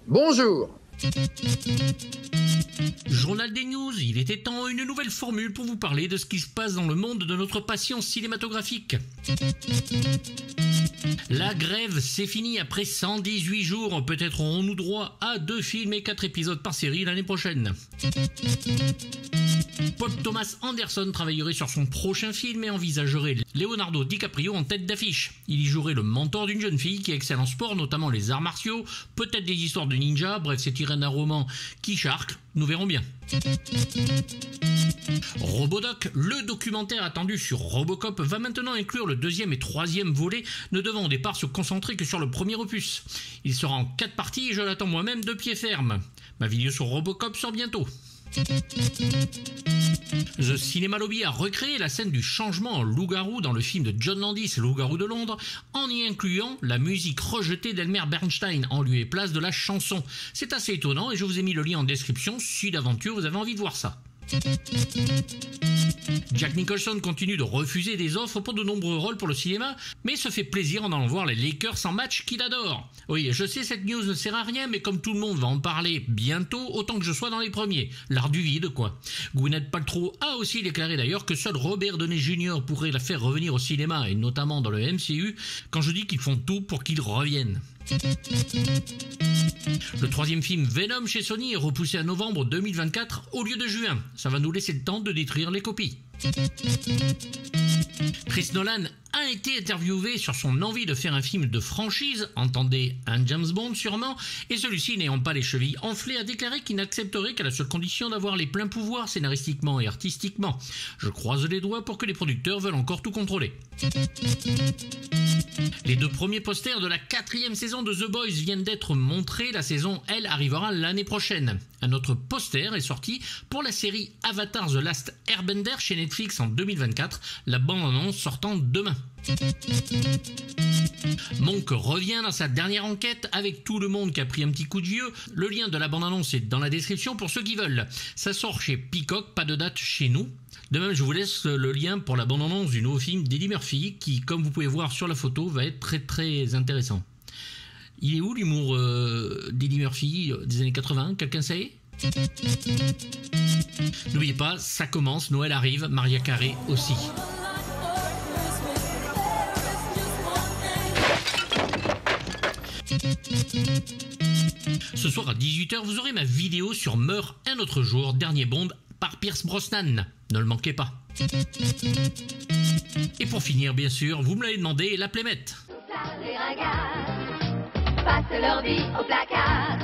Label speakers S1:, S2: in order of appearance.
S1: Bonjour.
S2: Journal des news, il était temps, une nouvelle formule pour vous parler de ce qui se passe dans le monde de notre passion cinématographique. La grève, c'est fini après 118 jours, peut-être aurons-nous droit à 2 films et 4 épisodes par série l'année prochaine. Paul Thomas Anderson travaillerait sur son prochain film et envisagerait Leonardo DiCaprio en tête d'affiche. Il y jouerait le mentor d'une jeune fille qui excelle en sport, notamment les arts martiaux, peut-être des histoires de ninja, bref c'est tiré d'un roman qui charque, nous verrons bien. Robodoc, le documentaire attendu sur Robocop, va maintenant inclure le 2e et 3e volet, ne devant au départ se concentrer que sur le premier opus. Il sera en 4 parties et je l'attends moi-même de pied ferme. Ma vidéo sur Robocop sort bientôt. The Cinema Lobby a recréé la scène du changement en loup-garou dans le film de John Landis, Loup-garou de Londres, en y incluant la musique rejetée d'Elmer Bernstein en lieu et place de la chanson. C'est assez étonnant et je vous ai mis le lien en description si d'aventure vous avez envie de voir ça. Jack Nicholson continue de refuser des offres pour de nombreux rôles pour le cinéma, mais se fait plaisir en allant voir les Lakers en match qu'il adore. Oui, je sais, cette news ne sert à rien, mais comme tout le monde va en parler bientôt, autant que je sois dans les premiers. L'art du vide, quoi. Gwyneth Paltrow a aussi déclaré d'ailleurs que seul Robert Downey Jr. pourrait la faire revenir au cinéma, et notamment dans le MCU, quand je dis qu'ils font tout pour qu'il revienne. Le 3e film Venom chez Sony est repoussé à novembre 2024 au lieu de juin. Ça va nous laisser le temps de détruire les copies. Chris Nolan a été interviewé sur son envie de faire un film de franchise, entendez un James Bond sûrement, et celui-ci n'ayant pas les chevilles enflées a déclaré qu'il n'accepterait qu'à la seule condition d'avoir les pleins pouvoirs scénaristiquement et artistiquement. Je croise les doigts pour que les producteurs veulent encore tout contrôler. Les 2 premiers posters de la 4e saison de The Boys viennent d'être montrés, la saison elle arrivera l'année prochaine. Un autre poster est sorti pour la série Avatar The Last Airbender chez Netflix en 2024, la bande-annonce sortant demain. Monk revient dans sa dernière enquête avec tout le monde qui a pris un petit coup de vieux. Le lien de la bande-annonce est dans la description pour ceux qui veulent. Ça sort chez Peacock, pas de date chez nous. De même, je vous laisse le lien pour la bande-annonce du nouveau film d'Eddie Murphy qui, comme vous pouvez voir sur la photo, va être très très intéressant. Il est où l'humour d'Eddie Murphy des années 80? Quelqu'un sait? N'oubliez pas, ça commence, Noël arrive, Mariah Carey aussi. Ce soir à 18h, vous aurez ma vidéo sur Meurt un autre jour, dernier Bond par Pierce Brosnan. Ne le manquez pas. Et pour finir, bien sûr, vous me l'avez demandé, la Plémette.
S3: Les ringards passent leur vie au placard.